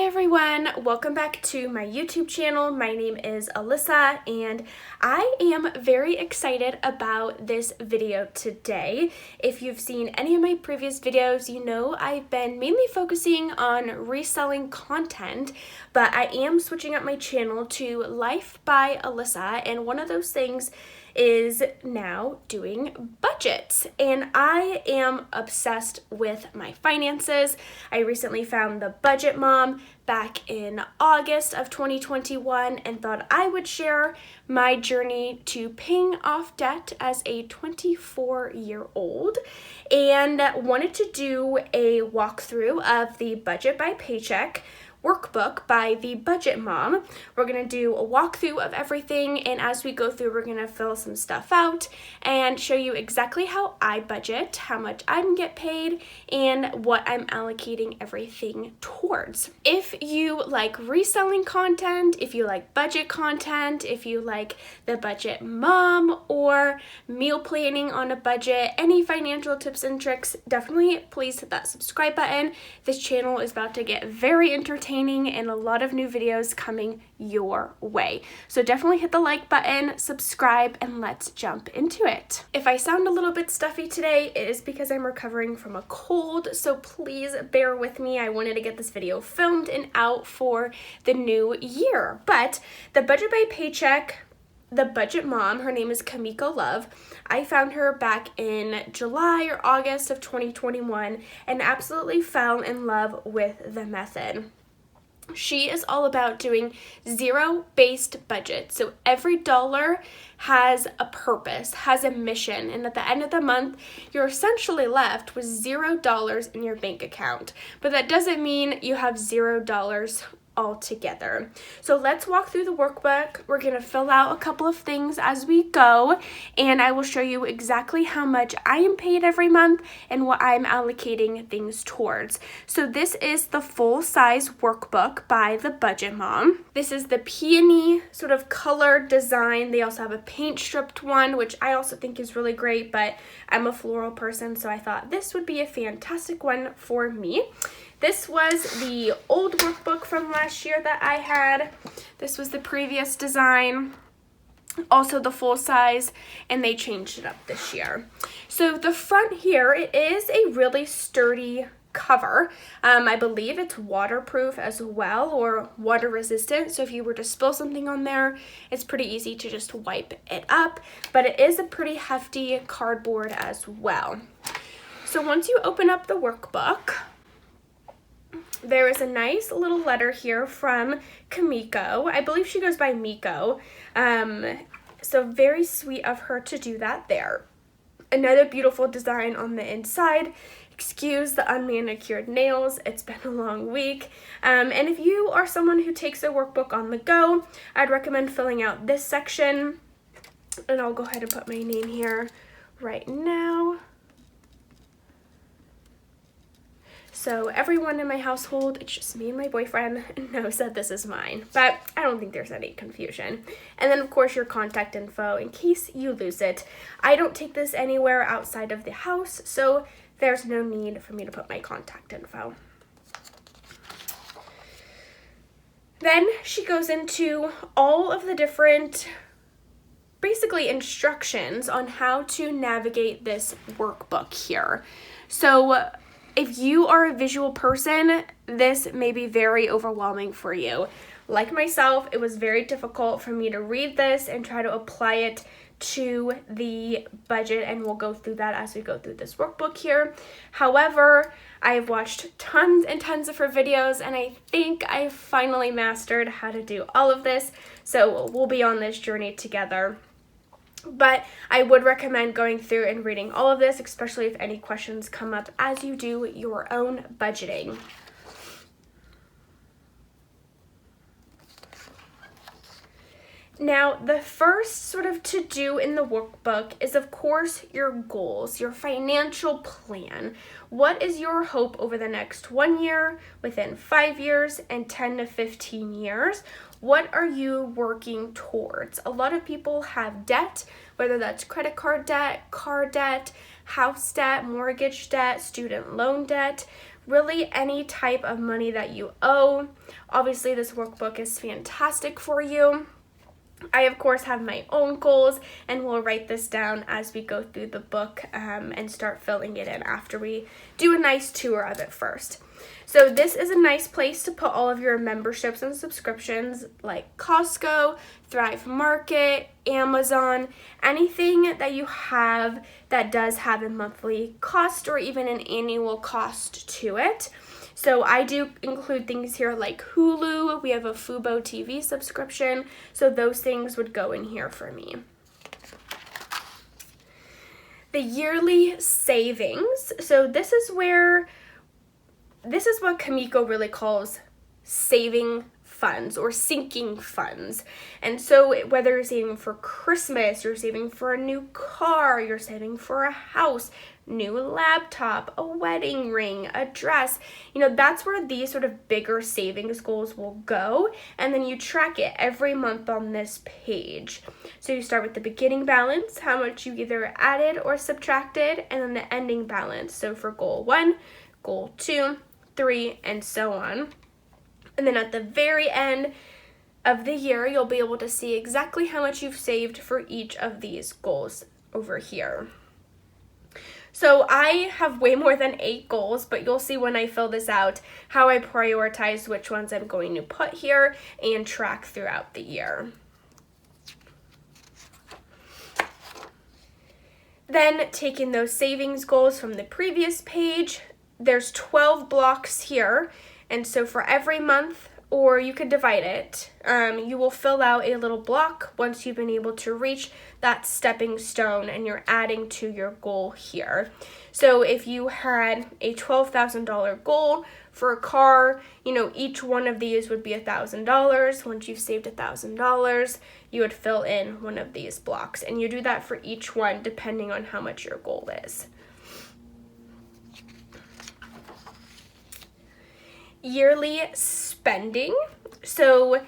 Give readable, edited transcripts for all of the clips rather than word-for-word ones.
everyone, welcome back to my YouTube channel. My name is Alyssa and I am very excited about this video today. If you've seen any of my previous videos, you know I've been mainly focusing on reselling content, but I am switching up my channel to Life by Alyssa, and one of those things is now doing budgets, and I am obsessed with my finances. I recently found the Budget Mom back in August of 2021 and thought I would share my journey to paying off debt as a 24-year-old, and wanted to do a walkthrough of the Budget by Paycheck Workbook by the Budget Mom. We're going to do a walkthrough of everything, and as we go through, we're going to fill some stuff out and show you exactly how I budget, how much I get paid, and what I'm allocating everything towards. If you like reselling content, if you like budget content, if you like the Budget Mom or meal planning on a budget, any financial tips and tricks, definitely please hit that subscribe button. This channel is about to get very entertaining and a lot of new videos coming your way. So definitely hit the like button, subscribe, and let's jump into it. If I sound a little bit stuffy today, it is because I'm recovering from a cold, so please bear with me. I wanted to get this video filmed and out for the new year. But the Budget by Paycheck, the Budget Mom, her name is Kamiko Love. I found her back in July or August of 2021 and absolutely fell in love with the method. She is all about doing zero-based budgets. So every dollar has a purpose, has a mission, and at the end of the month, you're essentially left with $0 in your bank account. But that doesn't mean you have $0 altogether. So let's walk through the workbook. We're going to fill out a couple of things as we go, and I will show you exactly how much I am paid every month and what I'm allocating things towards. So this is the full-size workbook by the Budget Mom. This is the peony sort of color design. They also have a paint stripped one, which I also think is really great, but I'm a floral person, so I thought this would be a fantastic one for me. This was the old workbook from last year that I had. This was the previous design, also the full size, and they changed it up this year. So the front here, it is a really sturdy cover. I believe it's waterproof as well, or water resistant, so if you were to spill something on there, it's pretty easy to just wipe it up, but it is a pretty hefty cardboard as well. So once you open up the workbook, there is a nice little letter here from Kamiko. I believe she goes by Miko. So very sweet of her to do that there. Another beautiful design on the inside. Excuse the unmanicured nails. It's been a long week. And if you are someone who takes a workbook on the go, I'd recommend filling out this section. And I'll go ahead and put my name here right now. So everyone in my household, it's just me and my boyfriend, knows that this is mine, but I don't think there's any confusion. And then of course your contact info in case you lose it. I don't take this anywhere outside of the house, so there's no need for me to put my contact info. Then she goes into all of the different basically instructions on how to navigate this workbook here. So if you are a visual person, this may be very overwhelming for you. Like myself, it was very difficult for me to read this and try to apply it to the budget, and we'll go through that as we go through this workbook here. However, I've watched tons and tons of her videos, and I think I've finally mastered how to do all of this, so we'll be on this journey together. But I would recommend going through and reading all of this, especially if any questions come up as you do your own budgeting. Now, the first sort of to-do in the workbook is, of course, your goals, your financial plan. What is your hope over the next 1 year, within 5 years, and 10 to 15 years? What are you working towards? A lot of people have debt, whether that's credit card debt, car debt, house debt, mortgage debt, student loan debt. really any type of money that you owe. Obviously, this workbook is fantastic for you. I, of course, have my own goals, and we'll write this down as we go through the book and start filling it in after we do a nice tour of it first. So this is a nice place to put all of your memberships and subscriptions like Costco, Thrive Market, Amazon, anything that you have that does have a monthly cost or even an annual cost to it. So I do include things here like Hulu. We have a Fubo TV subscription, so those things would go in here for me. The yearly savings. So this is what Kamiko really calls saving funds or sinking funds. And so whether you're saving for Christmas, you're saving for a new car, you're saving for a house, new laptop, a wedding ring, a dress, that's where these sort of bigger savings goals will go. And then you track it every month on this page. So you start with the beginning balance, how much you either added or subtracted, and then the ending balance. So for goal 1, goal 2, 3, and so on. And then at the very end of the year, you'll be able to see exactly how much you've saved for each of these goals over here. So I have way more than 8 goals, but you'll see when I fill this out how I prioritize which ones I'm going to put here and track throughout the year. Then taking those savings goals from the previous page, there's 12 blocks here. And so for every month, or you could divide it, you will fill out a little block once you've been able to reach that stepping stone and you're adding to your goal here. So if you had a $12,000 goal for a car, each one of these would be $1,000. Once you've saved $1,000, you would fill in one of these blocks. And you do that for each one depending on how much your goal is. Yearly spending. So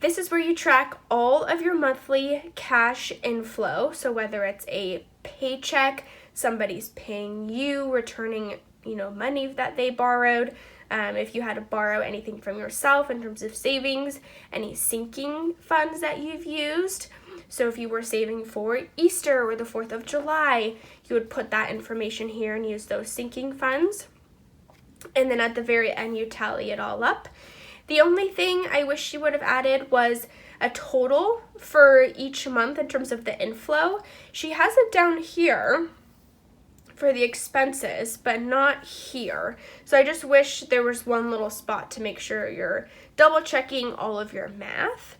this is where you track all of your monthly cash inflow. So whether it's a paycheck, somebody's paying you, returning, money that they borrowed. If you had to borrow anything from yourself in terms of savings, any sinking funds that you've used. So if you were saving for Easter or the 4th of July, you would put that information here and use those sinking funds. And then at the very end, you tally it all up. The only thing I wish she would have added was a total for each month in terms of the inflow. She has it down here for the expenses, but not here. So I just wish there was one little spot to make sure you're double checking all of your math.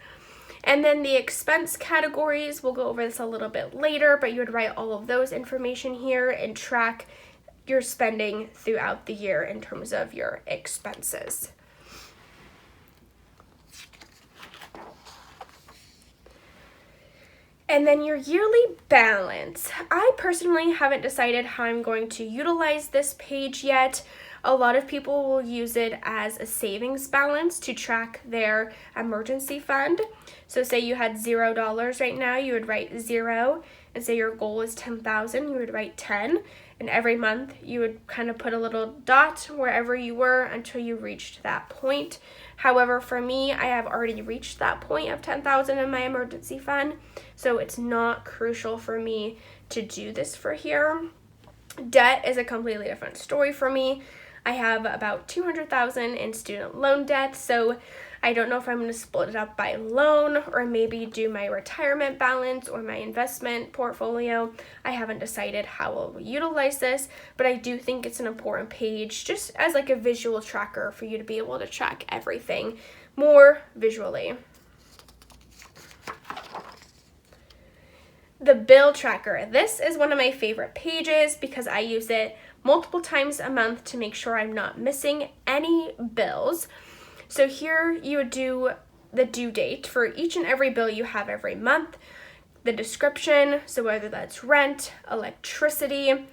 And then the expense categories, we'll go over this a little bit later, but you would write all of those information here and track your spending throughout the year in terms of your expenses. And then your yearly balance. I personally haven't decided how I'm going to utilize this page yet. A lot of people will use it as a savings balance to track their emergency fund. So say you had $0 right now, you would write 0, and say your goal is 10,000, you would write 10. And every month you would kind of put a little dot wherever you were until you reached that point. However, for me, I have already reached that point of 10,000 in my emergency fund, so it's not crucial for me to do this for here. Debt is a completely different story for me. I have about 200,000 in student loan debt, so I don't know if I'm going to split it up by loan or maybe do my retirement balance or my investment portfolio. I haven't decided how I'll utilize this, but I do think it's an important page just as like a visual tracker for you to be able to track everything more visually. The bill tracker. This is one of my favorite pages because I use it multiple times a month to make sure I'm not missing any bills. So here you would do the due date for each and every bill you have every month, the description, so whether that's rent, electricity,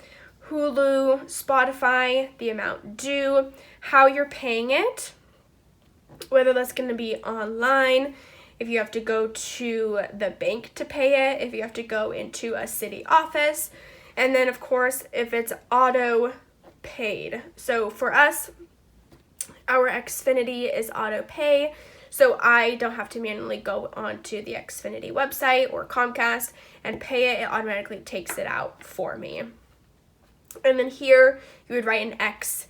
Hulu, Spotify, the amount due, how you're paying it, whether that's going to be online, if you have to go to the bank to pay it, if you have to go into a city office, and then of course if it's auto paid. So for us, Our Xfinity is auto pay, so I don't have to manually go onto the Xfinity website or Comcast and pay it. It automatically takes it out for me. And then here you would write an X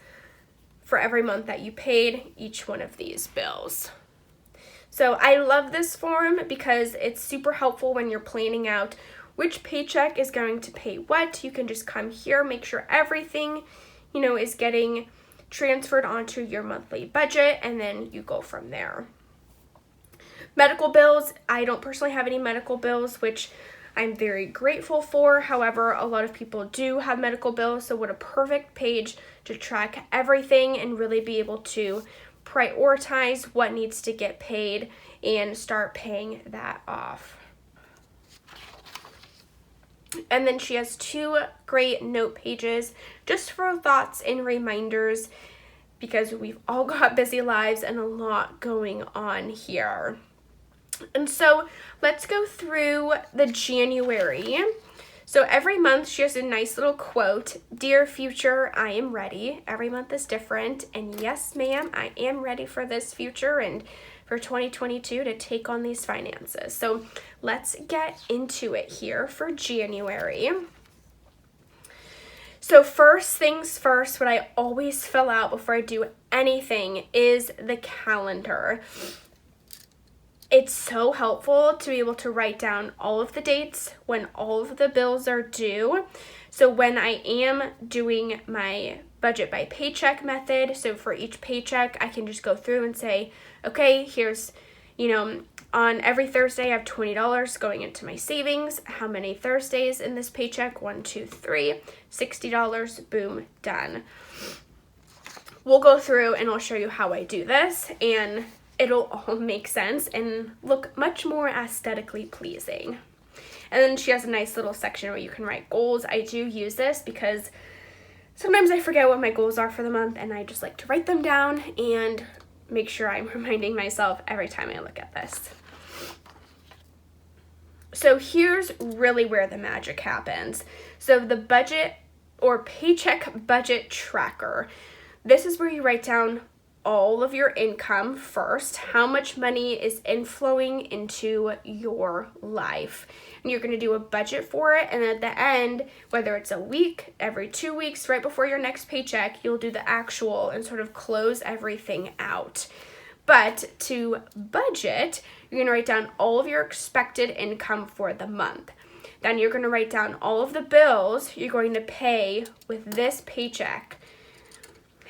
for every month that you paid each one of these bills. So I love this form because it's super helpful when you're planning out which paycheck is going to pay what. You can just come here, make sure everything, is getting transferred onto your monthly budget, and then you go from there. Medical bills, I don't personally have any medical bills, which I'm very grateful for. However, a lot of people do have medical bills, so what a perfect page to track everything and really be able to prioritize what needs to get paid and start paying that off. And then she has 2 great note pages just for thoughts and reminders, because we've all got busy lives and a lot going on here. And so let's go through the January. So every month she has a nice little quote. Dear future, I am ready. Every month is different. And yes, ma'am, I am ready for this future and for 2022 to take on these finances. So let's get into it here for January. So first things first, what I always fill out before I do anything is the calendar. It's so helpful to be able to write down all of the dates when all of the bills are due. So when I am doing my budget by paycheck method, so for each paycheck, I can just go through and say, okay, here's, on every Thursday, I have $20 going into my savings. How many Thursdays in this paycheck? 1, 2, 3, $60, boom, done. We'll go through and I'll show you how I do this, and it'll all make sense and look much more aesthetically pleasing. And then she has a nice little section where you can write goals. I do use this because sometimes I forget what my goals are for the month, and I just like to write them down and make sure I'm reminding myself every time I look at this. So here's really where the magic happens. So the budget or paycheck budget tracker. This is where you write down all of your income first, how much money is inflowing into your life. And you're going to do a budget for it, and at the end, whether it's a week, every 2 weeks, right before your next paycheck, you'll do the actual and sort of close everything out. But to budget, you're going to write down all of your expected income for the month. Then you're going to write down all of the bills you're going to pay with this paycheck.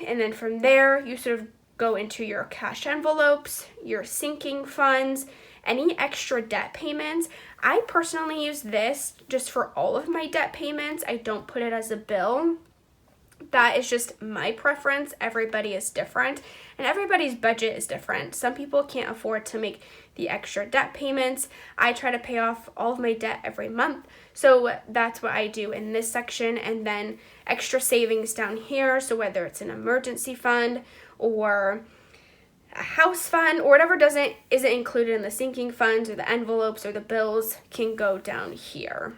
And then from there, you sort of go into your cash envelopes, your sinking funds, any extra debt payments. I personally use this just for all of my debt payments. I don't put it as a bill. That is just my preference. Everybody is different, and everybody's budget is different. Some people can't afford to make the extra debt payments. I try to pay off all of my debt every month, so that's what I do in this section. And then extra savings down here, so whether it's an emergency fund or a house fund or whatever isn't included in the sinking funds or the envelopes or the bills, can go down here.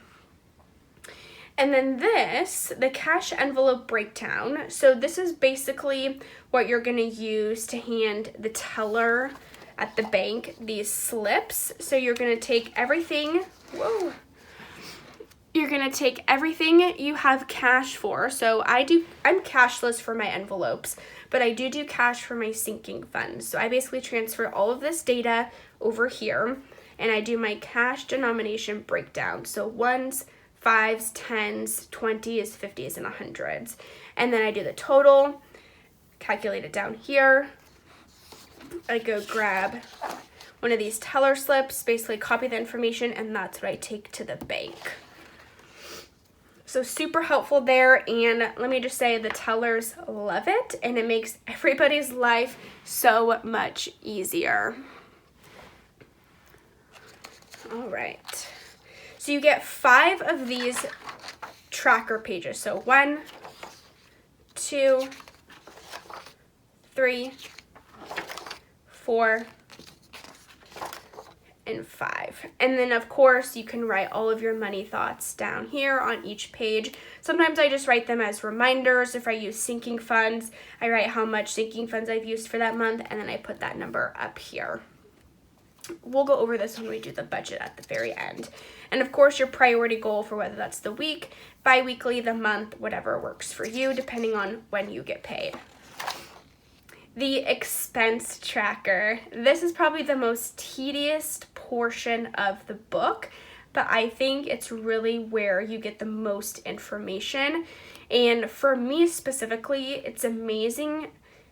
And then this, the cash envelope breakdown. So this is basically what you're going to use to hand the teller at the bank these slips. So you're going to take everything, you're going to take everything you have cash for. So I'm cashless for my envelopes, but I do cash for my sinking funds. So I basically transfer all of this data over here, and I do my cash denomination breakdown. So 1s, 5s, 10s, 20s, 50s, and 100s. And then I do the total, calculate it down here. I go grab one of these teller slips, basically copy the information, and that's what I take to the bank. So super helpful there, and let me just say the tellers love it, and it makes everybody's life so much easier. All right. So you get 5 of these tracker pages. So 1, 2, 3, 4, and 5. And then of course you can write all of your money thoughts down here on each page. Sometimes I just write them as reminders. If I use sinking funds, I write how much sinking funds I've used for that month, and then I put that number up here. We'll go over this when we do the budget at the very end. And of course your priority goal for whether that's the week, bi-weekly, the month, whatever works for you depending on when you get paid. The expense tracker. This is probably the most tedious portion of the book, but I think it's really where you get the most information. And for me specifically, it's amazing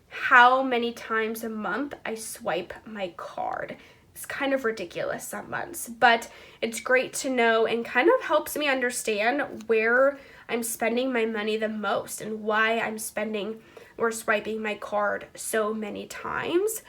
how many times a month I swipe my card. It's kind of ridiculous some months, but it's great to know and kind of helps me understand where I'm spending my money the most and why I'm spending or swiping my card so many times.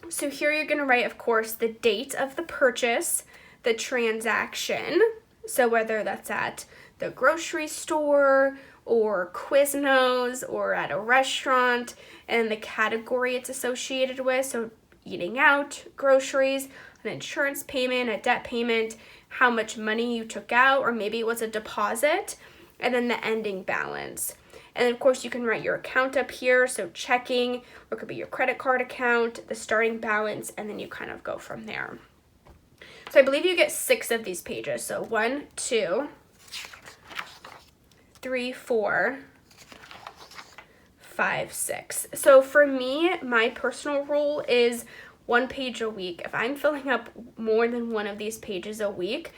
So here you're going to write, of course, the date of the purchase, the transaction, so whether that's at the grocery store or Quiznos or at a restaurant, and the category it's associated with, so eating out, groceries, an insurance payment, a debt payment, how much money you took out, or maybe it was a deposit, and then the ending balance. And then of course you can write your account up here, so checking, or it could be your credit card account, the starting balance, and then you kind of go from there. So I believe you get 6 of these pages. So 1, 2, 3, 4, 5, 6. So for me, my personal rule is 1 page a week. If I'm filling up more than one of these pages a week,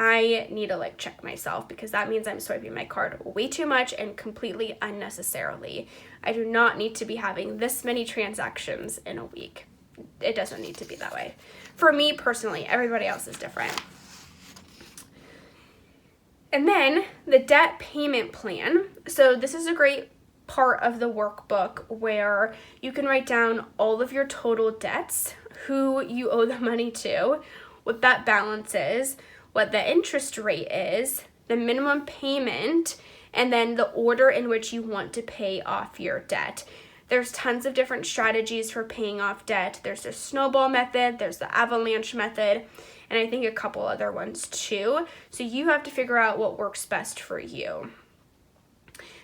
I need to check myself, because that means I'm swiping my card way too much and completely unnecessarily. I do not need to be having this many transactions in a week. It doesn't need to be that way. For me personally, everybody else is different. And then the debt payment plan. So this is a great part of the workbook where you can write down all of your total debts, who you owe the money to, what that balance is, what the interest rate is, the minimum payment, and then the order in which you want to pay off your debt. There's tons of different strategies for paying off debt. There's the snowball method, there's the avalanche method, and I think a couple other ones too. So you have to figure out what works best for you.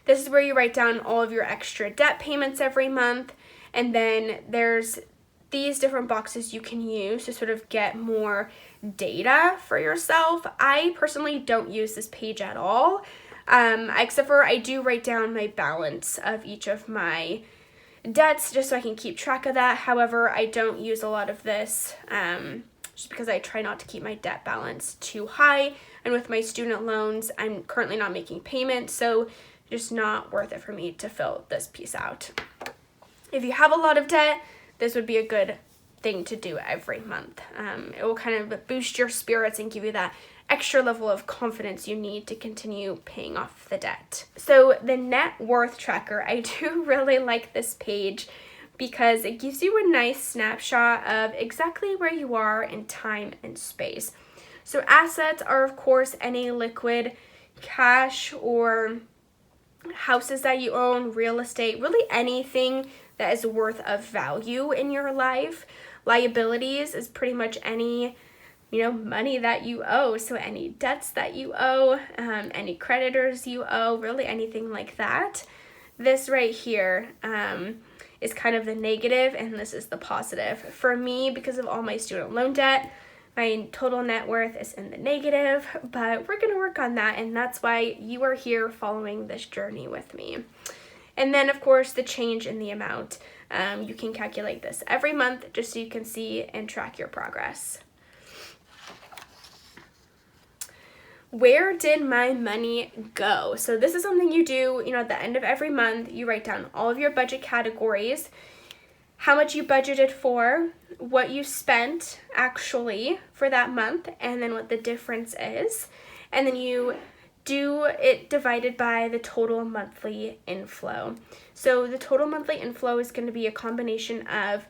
This is where you write down all of your extra debt payments every month, and then there's these different boxes you can use to sort of get more data for yourself. I personally don't use this page at all, except for I do write down my balance of each of my debts just so I can keep track of that. However, I don't use a lot of this just because I try not to keep my debt balance too high, and with my student loans, I'm currently not making payments, so just not worth it for me to fill this piece out. If you have a lot of debt, this would be a good thing to do every month. It will kind of boost your spirits and give you that extra level of confidence you need to continue paying off the debt. So the net worth tracker, I do really like this page because it gives you a nice snapshot of exactly where you are in time and space. So assets are, of course, any liquid cash or houses that you own, real estate, really anything that is worth of value in your life. Liabilities is pretty much any, money that you owe. So any debts that you owe, any creditors you owe, really anything like that. This right here is kind of the negative, and this is the positive. For me, because of all my student loan debt, my total net worth is in the negative, but we're going to work on that, and that's why you are here following this journey with me. And then, of course, the change in the amount. You can calculate this every month just so you can see and track your progress. Where did my money go? So this is something you do, at the end of every month. You write down all of your budget categories, how much you budgeted for, what you spent actually for that month, and then what the difference is. And then you do it divided by the total monthly inflow. So the total monthly inflow is going to be a combination of,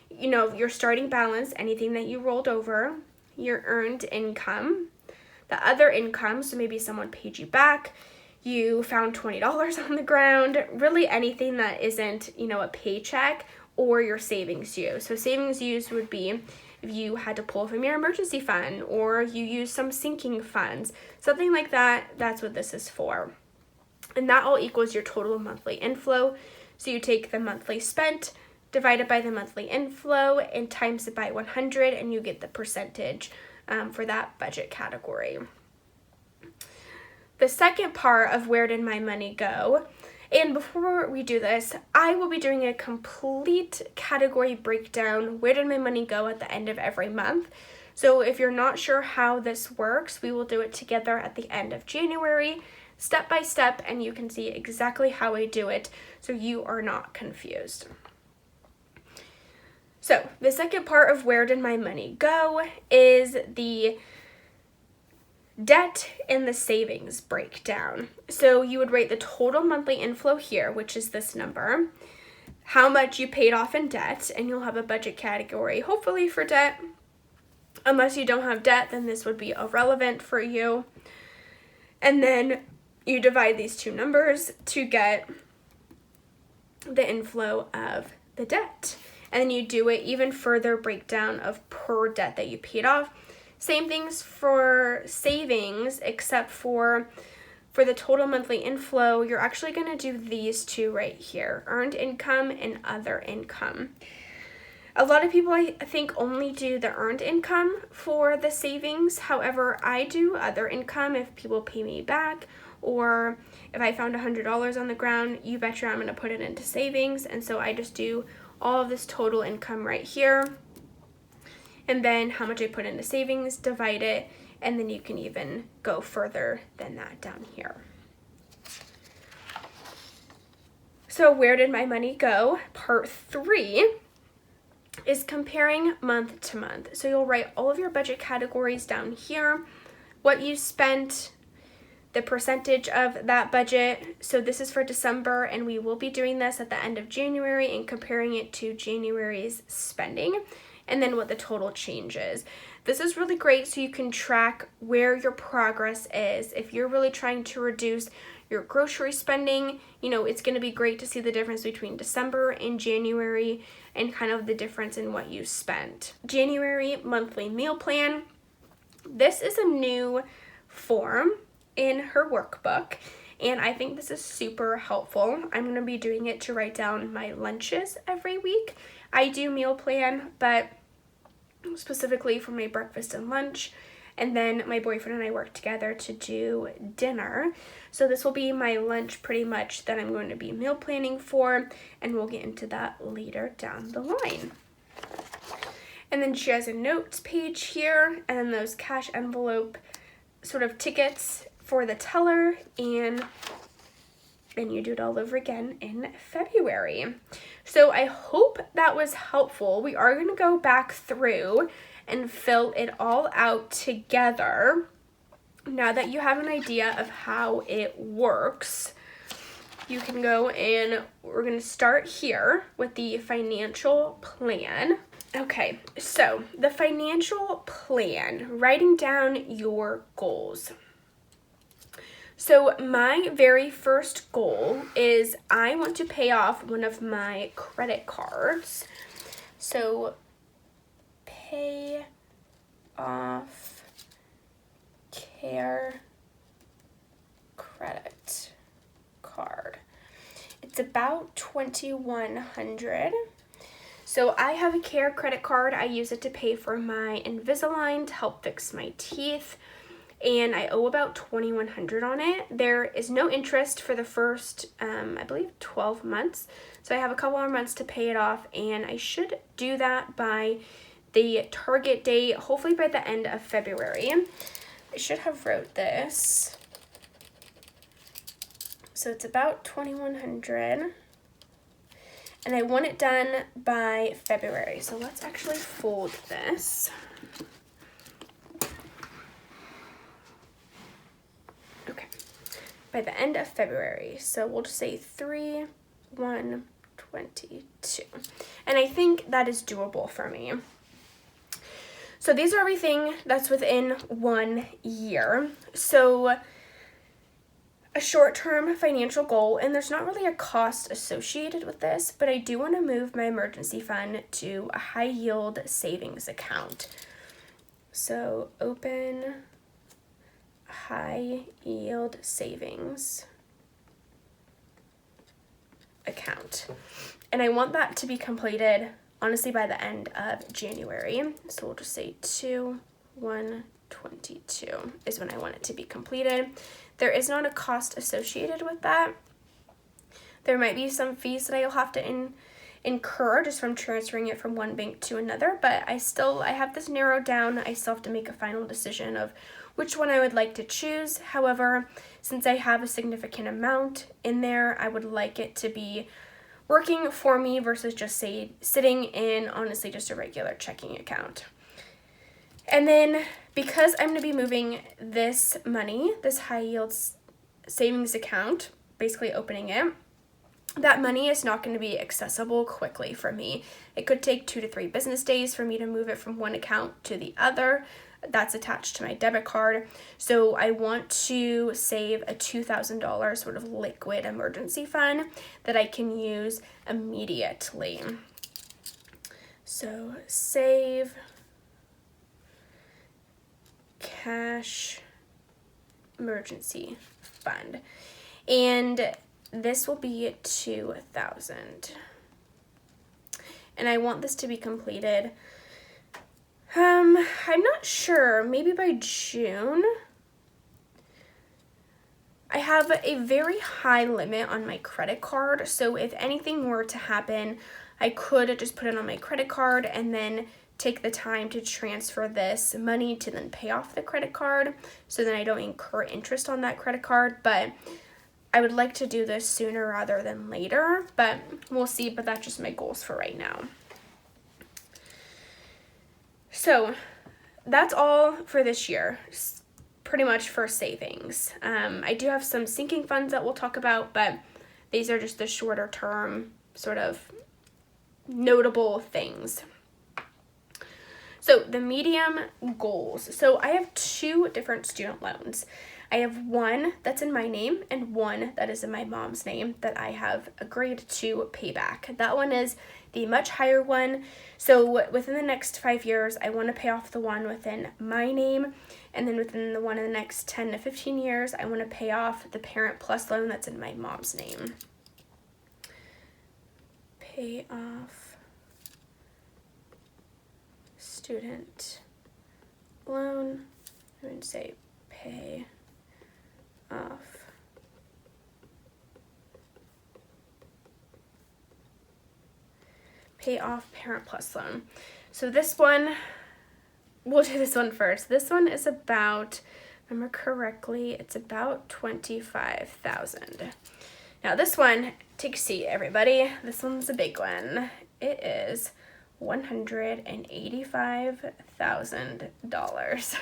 your starting balance, anything that you rolled over, your earned income, the other income, so maybe someone paid you back, you found $20 on the ground, really anything that isn't, a paycheck, or your savings use. So savings use would be if you had to pull from your emergency fund or you use some sinking funds, something like that, that's what this is for. And that all equals your total monthly inflow. So you take the monthly spent, divide it by the monthly inflow, and times it by 100, and you get the percentage for that budget category. The second part of where did my money go, and before we do this, I will be doing a complete category breakdown, where did my money go at the end of every month. So if you're not sure how this works, we will do it together at the end of January, step by step, and you can see exactly how I do it so you are not confused. So the second part of where did my money go is the debt and the savings breakdown. So you would write the total monthly inflow here, which is this number, how much you paid off in debt, and you'll have a budget category, hopefully for debt. Unless you don't have debt, then this would be irrelevant for you. And then you divide these two numbers to get the inflow of the debt. And then you do it even further breakdown of per debt that you paid off. Same things for savings, except for the total monthly inflow, you're actually going to do these two right here, earned income and other income. A lot of people, I think, only do the earned income for the savings. However, I do other income if people pay me back, or if I found $100 on the ground, you betcha I'm going to put it into savings. And so I just do all of this total income right here. And then how much I put into savings, divide it, and then you can even go further than that down here. So where did my money go? Part 3 is comparing month to month. So you'll write all of your budget categories down here, what you spent, the percentage of that budget. So this is for December, and we will be doing this at the end of January and comparing it to January's spending, and then what the total change is. This is really great so you can track where your progress is. If you're really trying to reduce your grocery spending, it's going to be great to see the difference between December and January and kind of the difference in what you spent. January monthly meal plan. This is a new form in her workbook, and I think this is super helpful. I'm going to be doing it to write down my lunches every week. I do meal plan, but specifically for my breakfast and lunch, and then my boyfriend and I work together to do dinner. So this will be my lunch pretty much that I'm going to be meal planning for, and we'll get into that later down the line. And then she has a notes page here, and then those cash envelope sort of tickets for the teller, and then you do it all over again in February. So I hope that was helpful. We are going to go back through and fill it all out together. Now that you have an idea of how it works, you can go and we're going to start here with the financial plan. Okay, so the financial plan, writing down your goals. So my very first goal is I want to pay off one of my credit cards. So pay off Care credit card. It's about $2,100. So I have a Care credit card. I use it to pay for my Invisalign to help fix my teeth, and I owe about $2,100 on it. There is no interest for the first, I believe, 12 months. So I have a couple more months to pay it off, and I should do that by the target date, hopefully by the end of February. I should have wrote this. So it's about $2,100, and I want it done by February. So let's actually fold this. Okay, by the end of February. So we'll just say 3/1/22, and I think that is doable for me. So these are everything that's within 1 year. So a short-term financial goal, and there's not really a cost associated with this, but I do want to move my emergency fund to a high yield savings account. So open high yield savings account. And I want that to be completed honestly by the end of January. So we'll just say 2/1/22 is when I want it to be completed. There is not a cost associated with that. There might be some fees that I'll have to incur just from transferring it from one bank to another, but I have this narrowed down. I still have to make a final decision of which one I would like to choose. However, since I have a significant amount in there, I would like it to be working for me versus just sitting in honestly just a regular checking account. And then because I'm going to be moving this money, this high yield savings account, basically opening it, that money is not going to be accessible quickly for me. It could take 2 to 3 business days for me to move it from one account to the other. That's attached to my debit card. So I want to save a $2,000 sort of liquid emergency fund that I can use immediately. So save cash emergency fund. And this will be $2,000. And I want this to be completed. I'm not sure, maybe by June. I have a very high limit on my credit card, so if anything were to happen, I could just put it on my credit card and then take the time to transfer this money to then pay off the credit card, so then I don't incur interest on that credit card. But I would like to do this sooner rather than later, but we'll see. But that's just my goals for right now. So that's all for this year, pretty much for savings. I do have some sinking funds that we'll talk about, but these are just the shorter term sort of notable things. So the medium goals. So I have 2 different student loans. I have one that's in my name and one that is in my mom's name that I have agreed to pay back. That one is the much higher one. So within the next 5 years, I want to pay off the one within my name. And then within the one in the next 10 to 15 years, I want to pay off the Parent Plus loan that's in my mom's name. Pay off student loan. I would say pay off Parent Plus loan. So this one, we'll do this one first. This one is about, if I remember correctly, it's about $25,000. Now this one, take a seat everybody. This one's a big one. It is $185,000.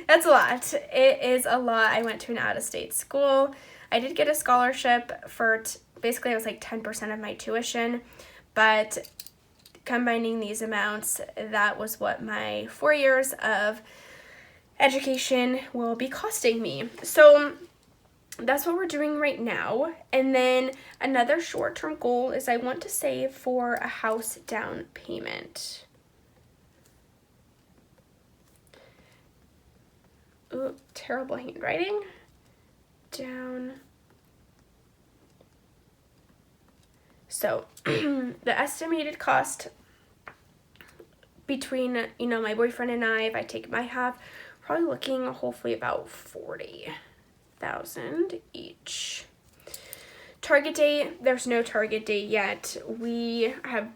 That's a lot. It is a lot. I went to an out-of-state school. I did get a scholarship for, basically it was like 10% of my tuition, but combining these amounts, that was what my 4 years of education will be costing me. So that's what we're doing right now. And then another short-term goal is I want to save for a house down payment. Ooh, terrible handwriting. Down. So the estimated cost between, my boyfriend and I, if I take my half, probably looking hopefully about $40,000 each. Target date, there's no target date yet. We have,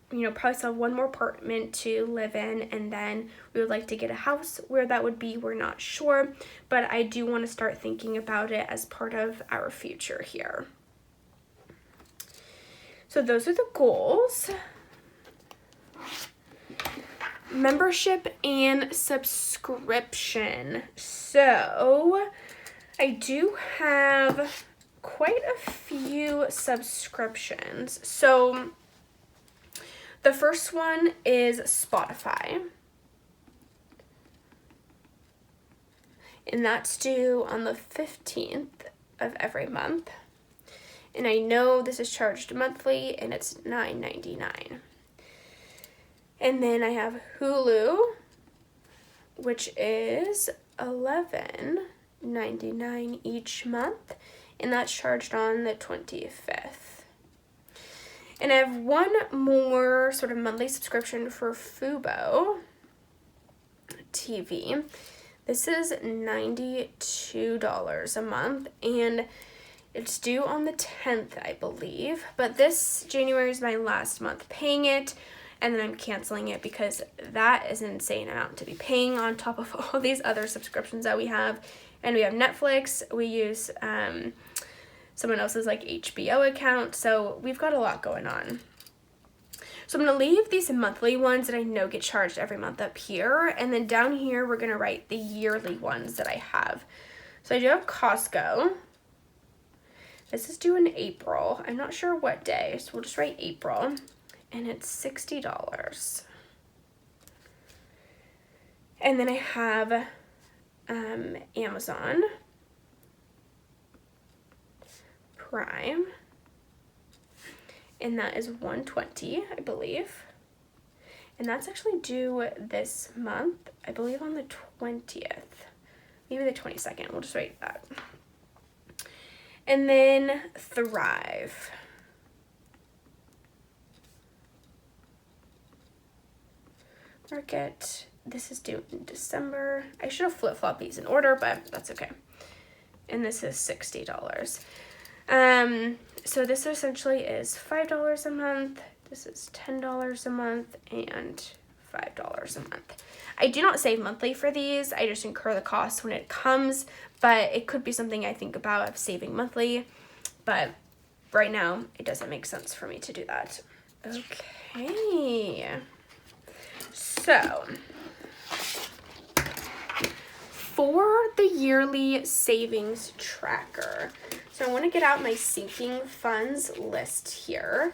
probably still have one more apartment to live in, and then we would like to get a house. Where that would be, we're not sure, but I do want to start thinking about it as part of our future here. So those are the goals. Membership and subscription. So I do have quite a few subscriptions. So the first one is Spotify. and that's due on the 15th of every month. And I know this is charged monthly, and it's $9.99. And then I have Hulu, which is $11.99 each month, and that's charged on the 25th. And I have one more sort of monthly subscription for Fubo TV. This is $92 a month, and it's due on the 10th, I believe. But this January is my last month paying it, and then I'm canceling it because that is an insane amount to be paying on top of all these other subscriptions that we have. And we have Netflix, we use someone else's like HBO account, so we've got a lot going on. So I'm going to leave these monthly ones that I know get charged every month up here, and then down here we're going to write the yearly ones that I have. So I do have Costco. This is due in April. I'm not sure what day, so we'll just write April, and it's $60. And then I have Amazon Prime, and that is $120, I believe. And that's actually due this month, I believe on the 20th, maybe the 22nd. We'll just write that. And then Thrive. Market, this is due in December. I should have flip-flopped these in order, but that's okay. And this is $60. So this essentially is $5 a month. This is $10 a month and $5 a month. I do not save monthly for these. I just incur the cost when it comes, but it could be something I think about of saving monthly. But right now, it doesn't make sense for me to do that. Okay. So, for the yearly savings tracker, so I want to get out my sinking funds list here.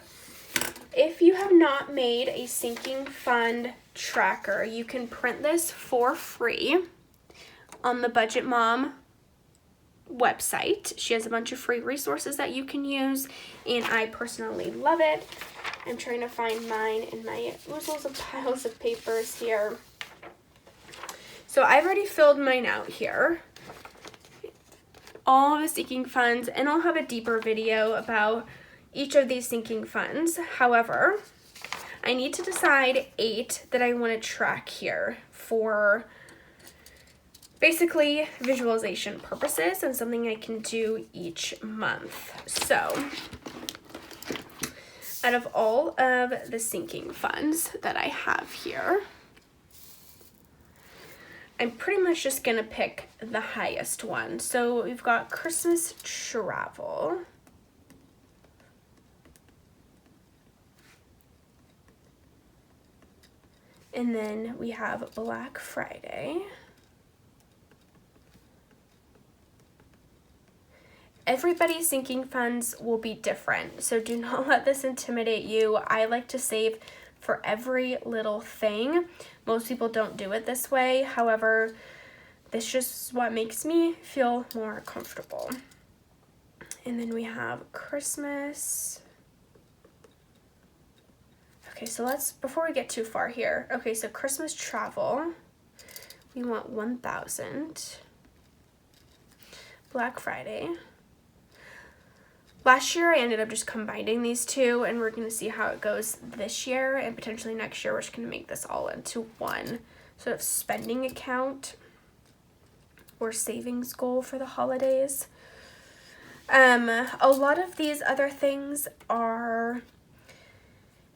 If you have not made a sinking fund tracker, you can print this for free on the Budget Mom website. She has a bunch of free resources that you can use, and I personally love it. I'm trying to find mine in my oozles of piles of papers here. So I've already filled mine out here. All the sinking funds, and I'll have a deeper video about each of these sinking funds. However, I need to decide 8 that I want to track here for basically visualization purposes and something I can do each month. So, out of all of the sinking funds that I have here, I'm pretty much just going to pick the highest one. So we've got Christmas travel. And then we have Black Friday. Everybody's sinking funds will be different, so do not let this intimidate you. I like to save for every little thing. Most people don't do it this way. However, this is just what makes me feel more comfortable. And then we have Christmas. Okay, so before we get too far here. Okay, so Christmas travel, we want 1,000. Black Friday. Last year, I ended up just combining these two, and we're going to see how it goes this year, and potentially next year, we're just going to make this all into one sort of spending account or savings goal for the holidays. A lot of these other things are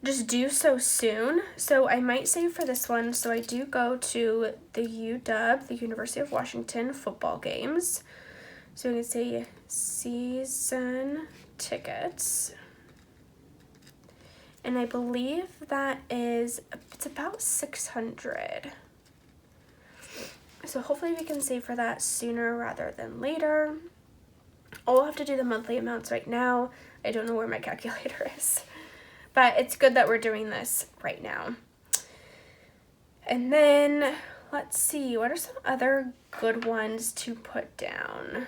just due so soon, so I might save for this one. So I do go to the UW, the University of Washington football games. So we can say season tickets. And I believe it's about 600. So hopefully we can save for that sooner rather than later. I'll have to do the monthly amounts right now. I don't know where my calculator is. But it's good that we're doing this right now. And then let's see, what are some other good ones to put down?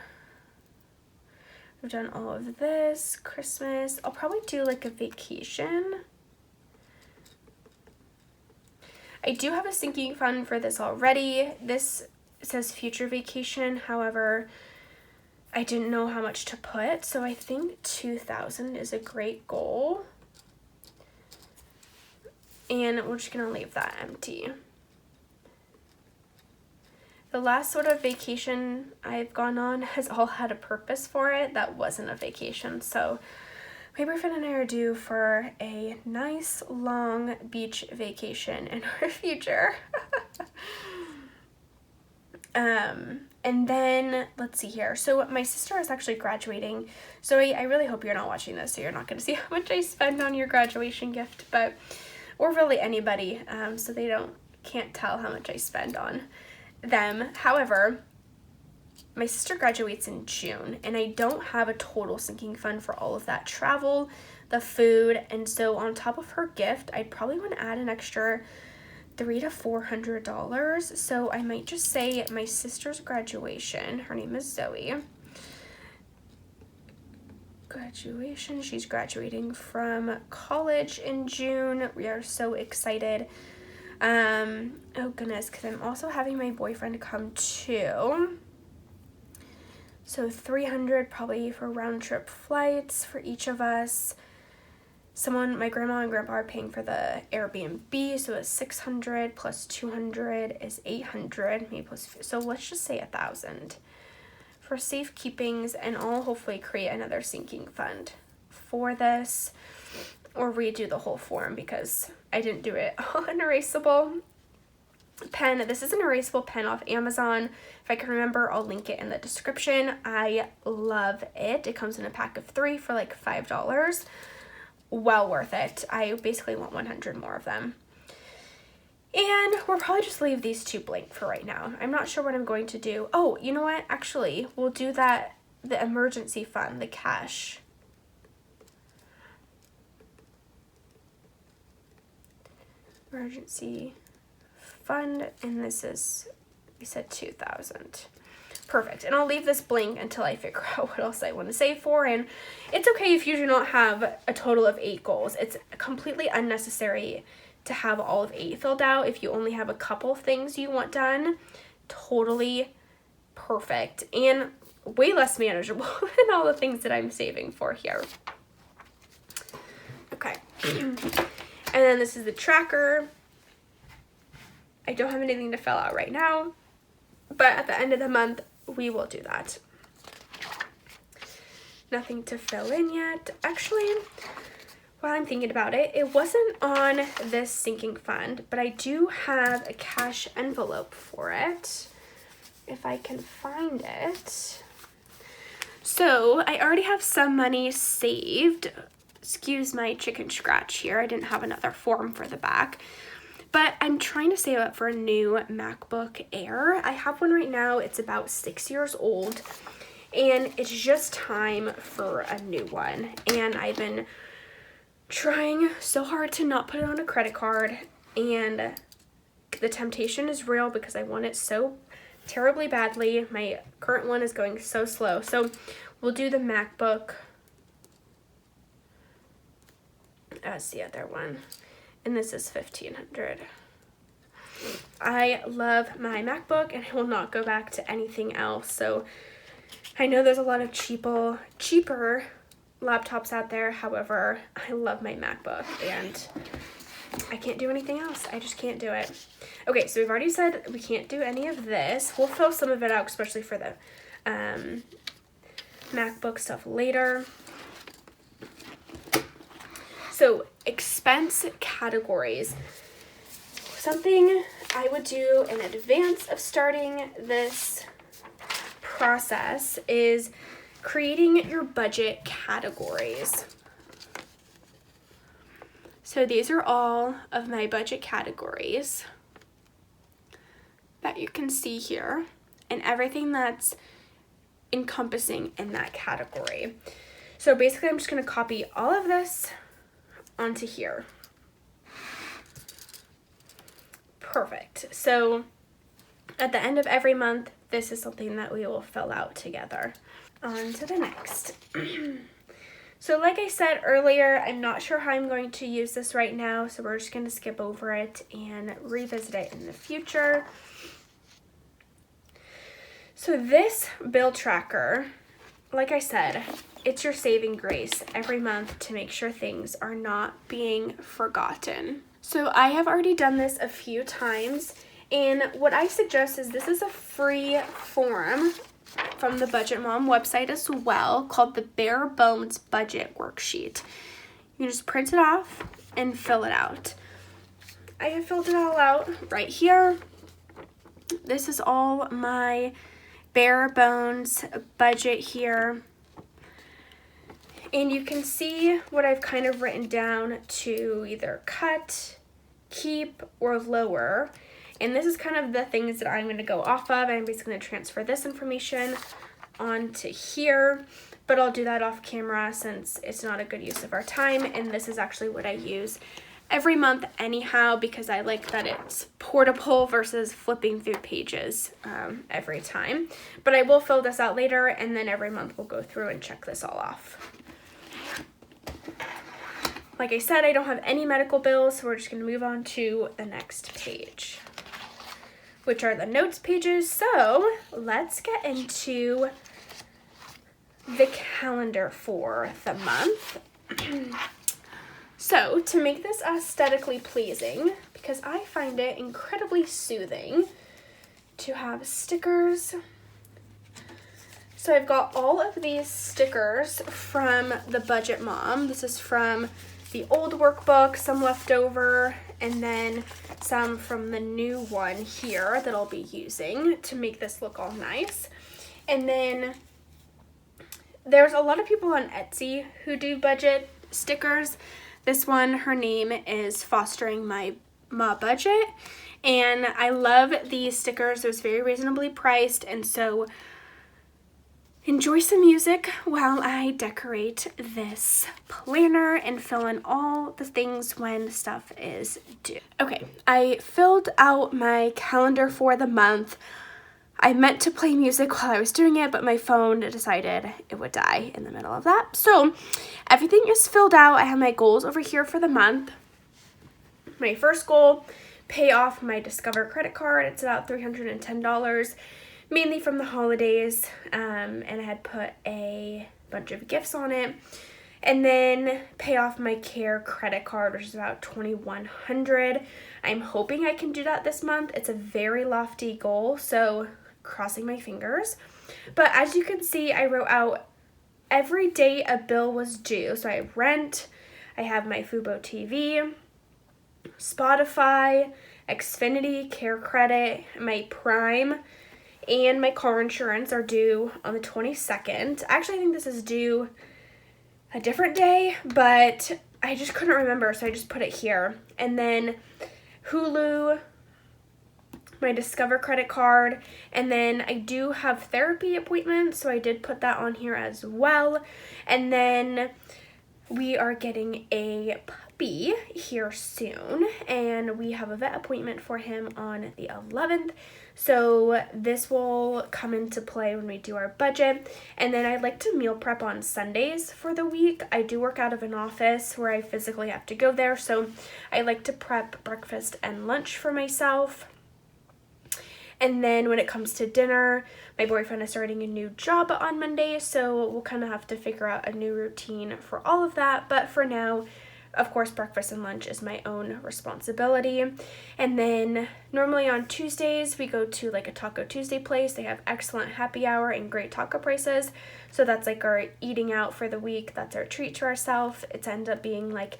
We've done all of this, Christmas. I'll probably do like a vacation. I do have a sinking fund for this already. This says future vacation. However, I didn't know how much to put, so I think 2,000 is a great goal. And we're just gonna leave that empty. The last sort of vacation I've gone on has all had a purpose for it. That wasn't a vacation, so my boyfriend and I are due for a nice long beach vacation in our future. And then let's see here. So my sister is actually graduating. So I really hope you're not watching this, so you're not going to see how much I spend on your graduation gift, but or really anybody, so they can't tell how much I spend on them. However, my sister graduates in June, and I don't have a total sinking fund for all of that travel, the food, and so on top of her gift, I'd probably want to add an extra $300 to $400. So I might just say my sister's graduation. Her name is Zoe. Graduation. She's graduating from college in June. We are so excited. Oh goodness, because I'm also having my boyfriend come too. So $300 probably for round trip flights for each of us. My grandma and grandpa are paying for the Airbnb, so it's $600 plus $200 is $800, maybe plus, so let's just say $1,000 for safekeepings, and I'll hopefully create another sinking fund for this, or redo the whole form because I didn't do it on an erasable pen. This is an erasable pen off Amazon. If I can remember, I'll link it in the description. I love it. It comes in a pack of 3 for like $5. Well worth it. I basically want 100 more of them. And we'll probably just leave these 2 blank for right now. I'm not sure what I'm going to do. Oh, you know what? Actually, we'll do that, the emergency fund, the cash. Emergency fund, and this is, we said 2,000. Perfect. And I'll leave this blank until I figure out what else I want to save for. And it's okay if you do not have a total of 8 goals. It's completely unnecessary to have all of 8 filled out. If you only have a couple things you want done, totally perfect and way less manageable than all the things that I'm saving for here. Okay. And then this is the tracker. I don't have anything to fill out right now, but at the end of the month, we will do that. Nothing to fill in yet. Actually, while I'm thinking about it, it wasn't on this sinking fund, but I do have a cash envelope for it, if I can find it. So I already have some money saved. Excuse my chicken scratch here. I didn't have another form for the back. But I'm trying to save up for a new MacBook Air. I have one right now. It's about 6 years old, and it's just time for a new one. And I've been trying so hard to not put it on a credit card, and the temptation is real because I want it so terribly badly. My current one is going so slow. So we'll do the MacBook as the other one. And this is $1,500. I love my MacBook, and I will not go back to anything else. So I know there's a lot of cheaper laptops out there. However, I love my MacBook, and I can't do anything else. I just can't do it. Okay, so we've already said we can't do any of this. We'll fill some of it out, especially for the MacBook stuff later. So expense categories. Something I would do in advance of starting this process is creating your budget categories. So these are all of my budget categories that you can see here, and everything that's encompassing in that category. So basically I'm just going to copy all of this onto here. Perfect. So at the end of every month, this is something that we will fill out together. On to the next. So like I said earlier, I'm not sure how I'm going to use this right now, so we're just going to skip over it and revisit it in the future. So this bill tracker, like I said, it's your saving grace every month to make sure things are not being forgotten. So I have already done this a few times, and what I suggest is this is a free form from the Budget Mom website as well, called the Bare Bones Budget Worksheet. You just print it off and fill it out. I have filled it all out right here. This is all my bare bones budget here. And you can see what I've kind of written down to either cut, keep, or lower. And this is kind of the things that I'm going to go off of. I'm basically going to transfer this information onto here, but I'll do that off camera since it's not a good use of our time. And this is actually what I use every month anyhow, because I like that it's portable versus flipping through pages every time. But I will fill this out later, and then every month we'll go through and check this all off. Like I said, I don't have any medical bills, so we're just going to move on to the next page, which are the notes pages. So let's get into the calendar for the month. So to make this aesthetically pleasing, because I find it incredibly soothing to have stickers. So I've got all of these stickers from the Budget Mom. This is from the old workbook, some left over, and then some from the new one here that I'll be using to make this look all nice. And then there's a lot of people on Etsy who do budget stickers. This one, her name is Fostering My Budget, and I love these stickers. It was very reasonably priced, and so enjoy some music while I decorate this planner and fill in all the things when stuff is due. Okay, I filled out my calendar for the month. I meant to play music while I was doing it, but my phone decided it would die in the middle of that. So everything is filled out. I have my goals over here for the month. My first goal, pay off my Discover credit card. It's about $310, mainly from the holidays, and I had put a bunch of gifts on it. And then pay off my Care credit card, which is about $2,100. I'm hoping I can do that this month. It's a very lofty goal, so crossing my fingers. But as you can see, I wrote out every day a bill was due. So I have rent, I have my Fubo TV, Spotify, Xfinity, Care credit, my Prime, and my car insurance are due on the 22nd. Actually, I think this is due a different day, but I just couldn't remember, so I just put it here. And then Hulu, my Discover credit card, and then I do have therapy appointments, so I did put that on here as well. And then we are getting a puppy here soon, and we have a vet appointment for him on the 11th. So this will come into play when we do our budget. And then I like to meal prep on Sundays for the week. I do work out of an office where I physically have to go there, so I like to prep breakfast and lunch for myself. And then when it comes to dinner, my boyfriend is starting a new job on Monday, so we'll kind of have to figure out a new routine for all of that. But for now, of course, breakfast and lunch is my own responsibility. And then normally on Tuesdays, we go to like a Taco Tuesday place. They have excellent happy hour and great taco prices. So that's like our eating out for the week. That's our treat to ourselves. It's ended up being like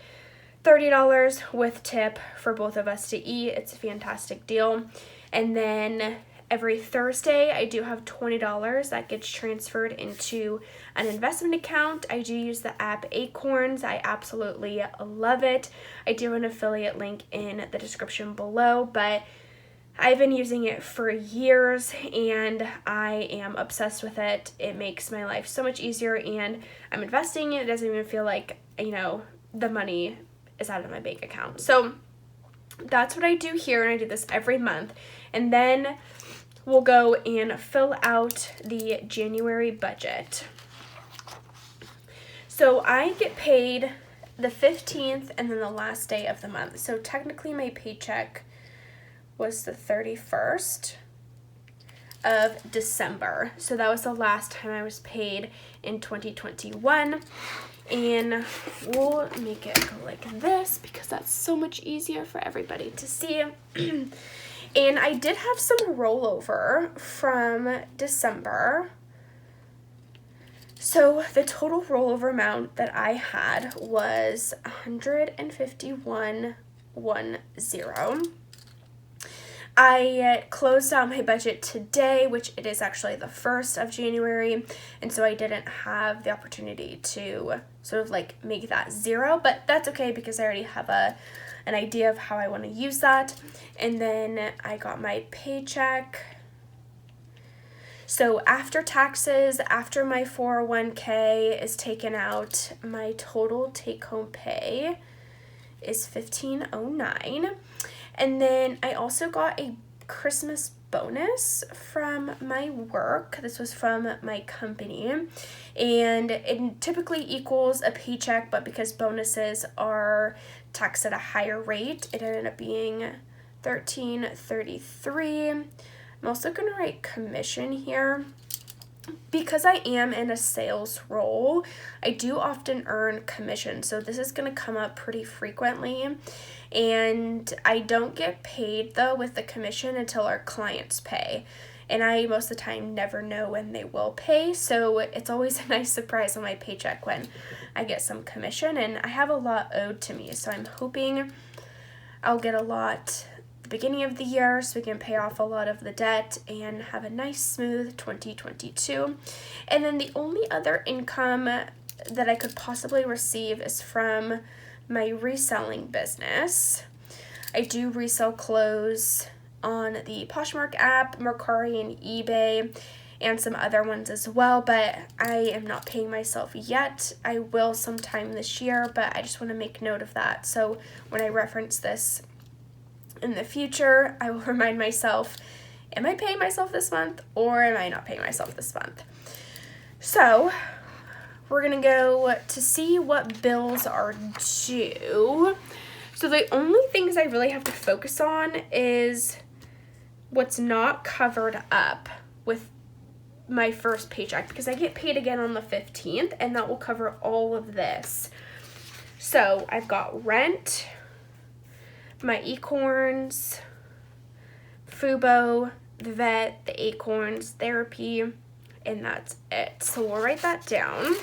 $30 with tip for both of us to eat. It's a fantastic deal. And then every Thursday, I do have $20 that gets transferred into an investment account. I do use the app Acorns. I absolutely love it. I do have an affiliate link in the description below, but I've been using it for years and I am obsessed with it. It makes my life so much easier, and I'm investing. It doesn't even feel like, the money is out of my bank account. So that's what I do here, and I do this every month. And then we'll go and fill out the January budget. So I get paid the 15th and then the last day of the month. So technically my paycheck was the 31st of December. So that was the last time I was paid in 2021. And we'll make it go like this because that's so much easier for everybody to see. And I did have some rollover from December. So the total rollover amount that I had was $151.10. I closed out my budget today, which it is actually the 1st of January, and so I didn't have the opportunity to sort of like make that zero, but that's okay because I already have an idea of how I want to use that. And then I got my paycheck. So after taxes, after my 401k is taken out, my total take-home pay is $1,509. And then I also got a Christmas bonus from my work. This was from my company, and it typically equals a paycheck, but because bonuses are taxed at a higher rate, it ended up being $1,333. I'm also going to write commission here. Because I am in a sales role, I do often earn commission, so this is going to come up pretty frequently. And I don't get paid, though, with the commission until our clients pay. And I, most of the time, never know when they will pay, so it's always a nice surprise on my paycheck when I get some commission. And I have a lot owed to me, so I'm hoping I'll get a lot beginning of the year so we can pay off a lot of the debt and have a nice smooth 2022. And then the only other income that I could possibly receive is from my reselling business. I do resell clothes on the Poshmark app, Mercari, and eBay, and some other ones as well, but I am not paying myself yet. I will sometime this year, but I just want to make note of that. So when I reference this in the future, I will remind myself, am I paying myself this month or am I not paying myself this month? So we're going to go to see what bills are due. So the only things I really have to focus on is what's not covered up with my first paycheck, because I get paid again on the 15th, and that will cover all of this. So I've got rent, my Acorns, Fubo, the vet, the Acorns, therapy, and that's it. So we'll write that down.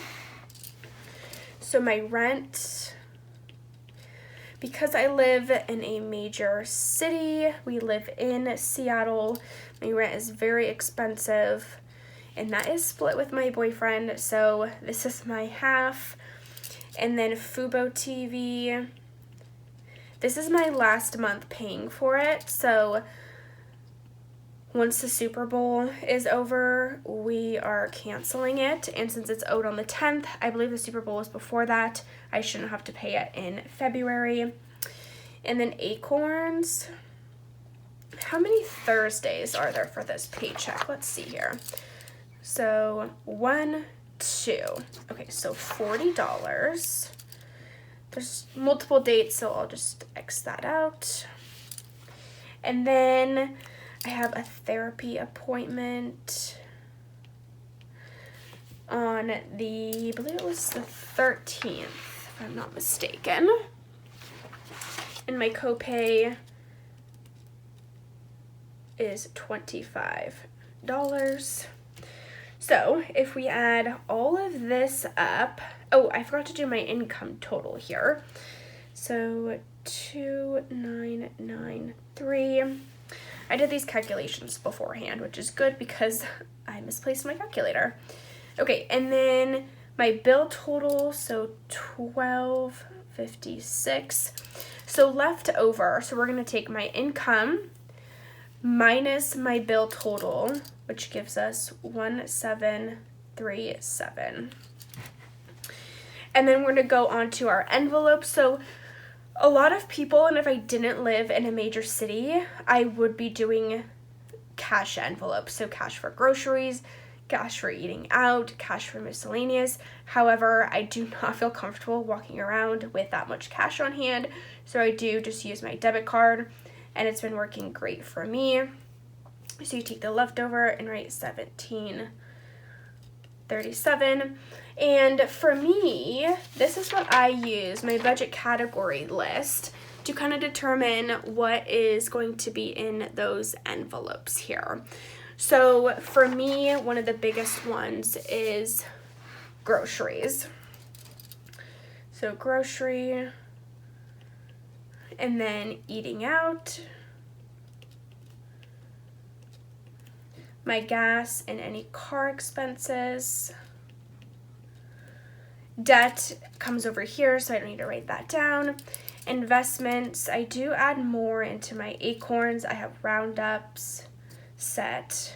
So my rent, because I live in a major city, we live in Seattle, my rent is very expensive, and that is split with my boyfriend, so this is my half. And then Fubo TV, this is my last month paying for it, so once the Super Bowl is over, we are canceling it, and since it's owed on the 10th, I believe the Super Bowl was before that, I shouldn't have to pay it in February. And then Acorns, how many Thursdays are there for this paycheck? Let's see here. So 1, 2, okay, so $40. There's multiple dates, so I'll just X that out. And then I have a therapy appointment on the, I believe it was the 13th, if I'm not mistaken. And my copay is $25. So if we add all of this up, oh, I forgot to do my income total here. So 2,993. I did these calculations beforehand, which is good because I misplaced my calculator. Okay, and then my bill total, so $1,256. So left over, so we're going to take my income minus my bill total, which gives us 1,737. And then we're going to go on to our envelope. So a lot of people, and if I didn't live in a major city, I would be doing cash envelopes. So cash for groceries, cash for eating out, cash for miscellaneous. However, I do not feel comfortable walking around with that much cash on hand, so I do just use my debit card, and it's been working great for me. So you take the leftover and write $17.37. And for me, this is what I use, my budget category list, to kind of determine what is going to be in those envelopes here. So for me, one of the biggest ones is groceries. So grocery, and then eating out, my gas and any car expenses. Debt comes over here, so I don't need to write that down. Investments, I do add more into my Acorns. I have roundups set.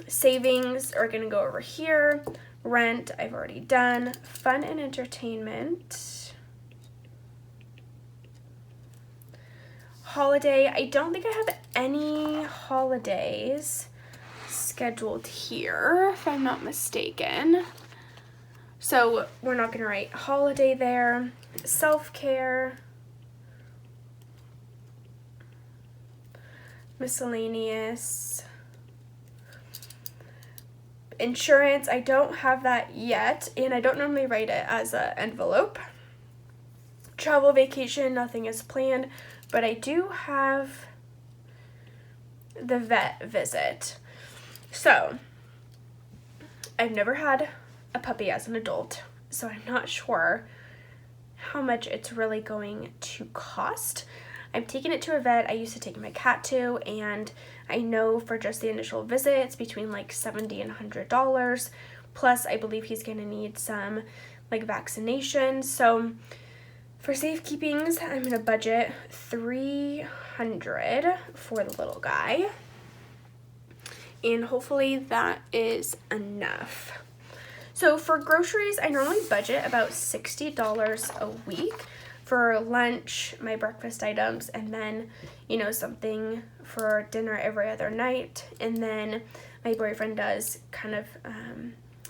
Savings are going to go over here. Rent, I've already done. Fun and entertainment. Holiday, I don't think I have any holidays scheduled here, if I'm not mistaken. So we're not going to write holiday there. Self-care. Miscellaneous. Insurance, I don't have that yet, and I don't normally write it as an envelope. Travel, vacation, nothing is planned, but I do have the vet visit. So, I've never had a puppy as an adult, so I'm not sure how much it's really going to cost. I'm taking it to a vet I used to take my cat to, and I know for just the initial visit it's between like $70 and $100. Plus, I believe he's going to need some like vaccinations. So for safekeepings, I'm going to budget $300 for the little guy. And hopefully that is enough. So for groceries, I normally budget about $60 a week for lunch, my breakfast items, and then, you know, something for dinner every other night. And then my boyfriend does kind of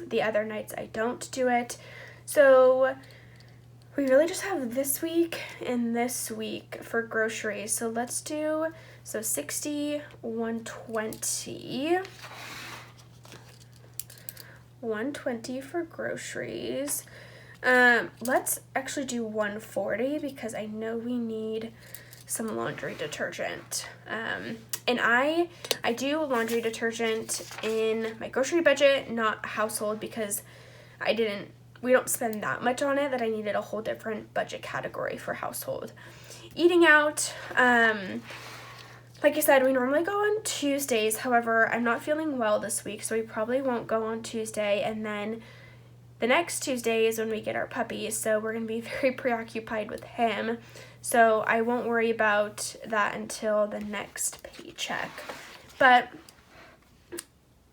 the other nights I don't do it. So we really just have this week and this week for groceries. So let's do, so 60, 120. 120 for groceries. Let's actually do 140 because I know we need some laundry detergent. And I do laundry detergent in my grocery budget, not household, because we don't spend that much on it that I needed a whole different budget category for household. Eating out, like I said, we normally go on Tuesdays. However, I'm not feeling well this week, so we probably won't go on Tuesday. And then the next Tuesday is when we get our puppy, so we're going to be very preoccupied with him. So I won't worry about that until the next paycheck. But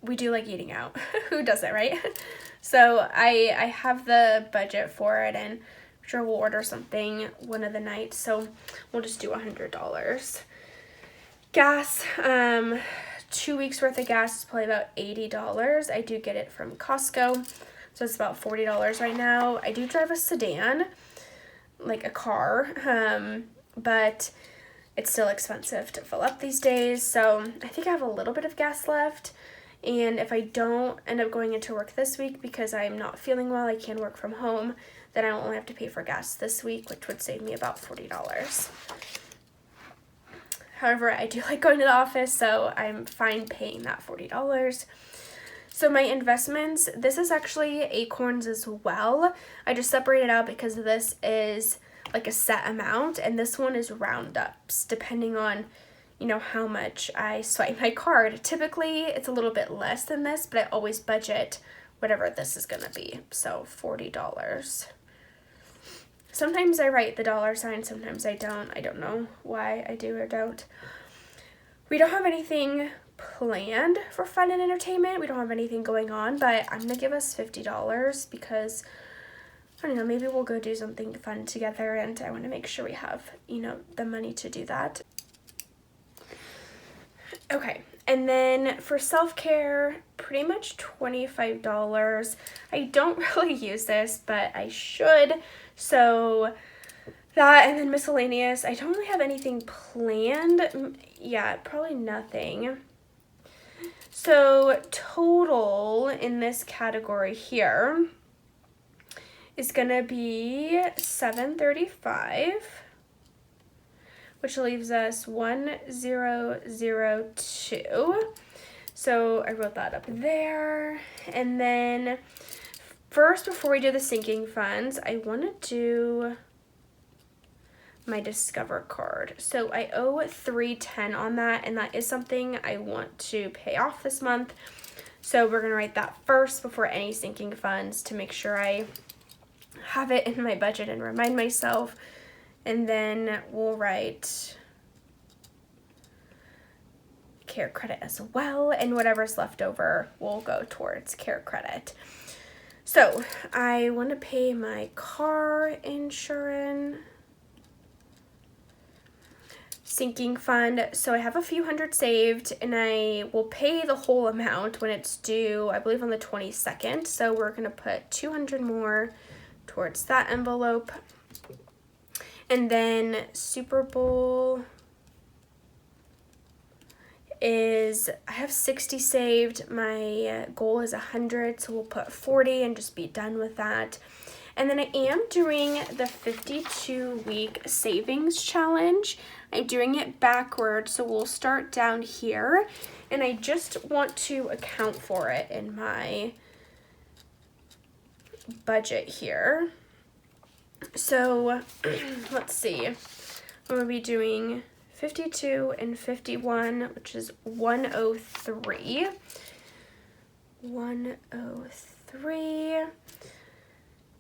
we do like eating out. Who doesn't, right? So I have the budget for it, and I'm sure we'll order something one of the nights. So we'll just do $100. Gas, 2 weeks worth of gas is probably about $80. I do get it from Costco, so it's about $40 right now. I do drive a sedan, like a car, but it's still expensive to fill up these days. So I think I have a little bit of gas left. And if I don't end up going into work this week because I'm not feeling well, I can work from home, then I will only have to pay for gas this week, which would save me about $40. However, I do like going to the office, so I'm fine paying that $40. So my investments, this is actually Acorns as well. I just separated out because this is like a set amount, and this one is roundups, depending on, you know, how much I swipe my card. Typically, it's a little bit less than this, but I always budget whatever this is gonna be, so $40. Sometimes I write the dollar sign, sometimes I don't. I don't know why I do or don't. We don't have anything planned for fun and entertainment. We don't have anything going on, but I'm going to give us $50 because, I don't know, maybe we'll go do something fun together, and I want to make sure we have, you know, the money to do that. Okay, and then for self-care, pretty much $25. I don't really use this, but I should. So that, and then miscellaneous. I don't really have anything planned. Yeah, probably nothing. So total in this category here is gonna be $735, which leaves us 1002. So I wrote that up there. And then first, before we do the sinking funds, I want to do my Discover card. So I owe $310 on that, and that is something I want to pay off this month. So we're gonna write that first before any sinking funds to make sure I have it in my budget and remind myself. And then we'll write care credit as well, and whatever's left over will go towards care credit. So I want to pay my car insurance. Sinking fund, so I have a few hundred saved, and I will pay the whole amount when it's due, I believe on the 22nd. So we're going to put 200 more towards that envelope. And then Super Bowl is, I have 60 saved. My goal is 100, so we'll put 40 and just be done with that. And then I am doing the 52-week savings challenge. I'm doing it backwards, so we'll start down here. And I just want to account for it in my budget here. So let's see. I'm going to be doing 52 and 51, which is 103. 103.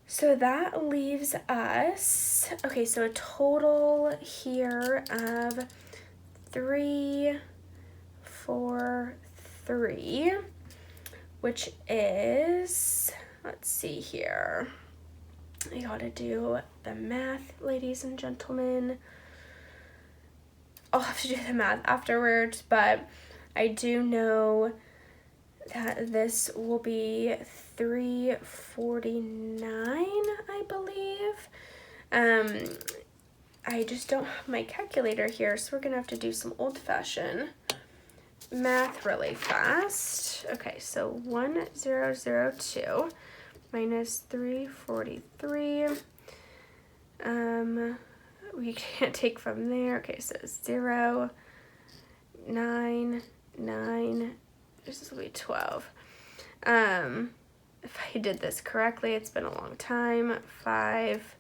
So that leaves us, okay, so a total here of 343, which is, let's see here. I gotta do the math, ladies and gentlemen. I'll have to do the math afterwards, but I do know that this will be 349, I believe. I just don't have my calculator here, so we're gonna have to do some old-fashioned math really fast. Okay, so 1002 minus 343. We can't take from there. Okay, so 0, 9, 9. This will be 12. If I did this correctly, it's been a long time. 5,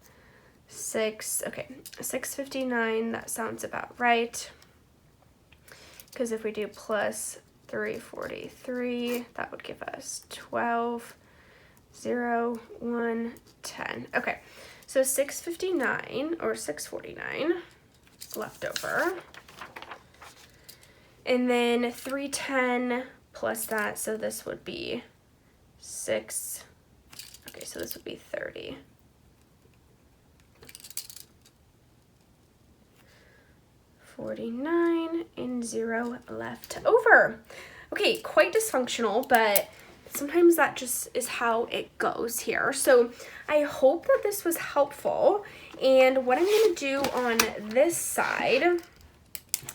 6. Okay, 659. That sounds about right. Because if we do plus 343, that would give us 12, 0, 1, 10. Okay, so 659 or 649 left over. And then 310 plus that, so this would be 6. Okay, so this would be 30. $49 and 0 left over. Okay, quite dysfunctional, but sometimes that just is how it goes here. So I hope that this was helpful. And what I'm going to do on this side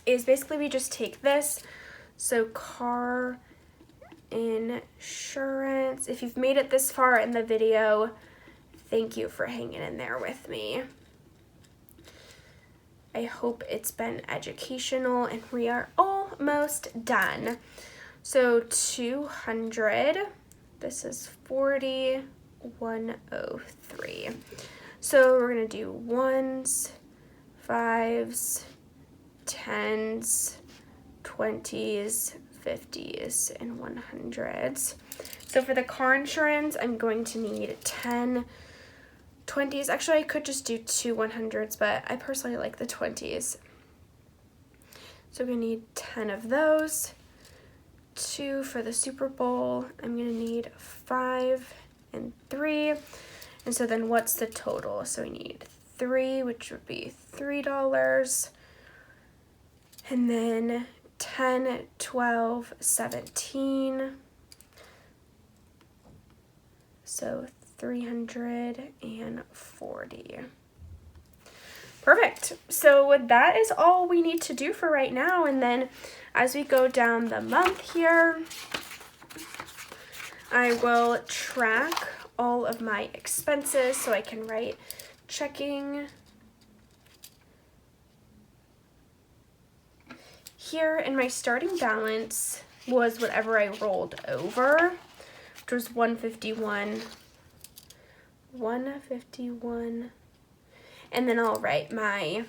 is basically we just take this. So car insurance. If you've made it this far in the video, thank you for hanging in there with me. I hope it's been educational, and we are almost done. So 200, this is 40, 103. So we're gonna do 1s, 5s, 10s, 20s, 50s, and 100s. So for the car insurance, I'm going to need 10 20s. Actually, I could just do 2 100s, but I personally like the 20s. So we're gonna need 10 of those. 2 for the Super Bowl. I'm gonna need 5 and 3. And so then what's the total? So we need 3, which would be $3. And then 10, 12, 17. So 340. Perfect. So that is all we need to do for right now. And then as we go down the month here, I will track all of my expenses so I can write checking. Here in my starting balance was whatever I rolled over, which was 151. And then I'll write my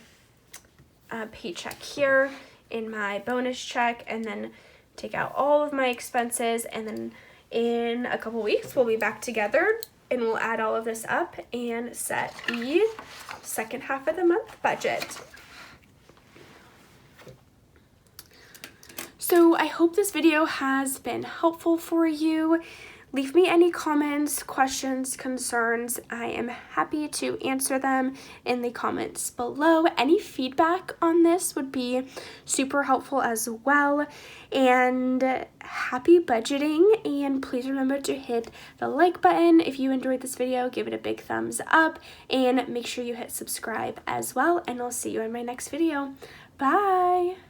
paycheck here in my bonus check and then take out all of my expenses, and then in a couple weeks we'll be back together and we'll add all of this up and set the second half of the month budget. So I hope this video has been helpful for you. Leave me any comments, questions, concerns. I am happy to answer them in the comments below. Any feedback on this would be super helpful as well. And happy budgeting, and please remember to hit the like button if you enjoyed this video. Give it a big thumbs up and make sure you hit subscribe as well, and I'll see you in my next video. Bye!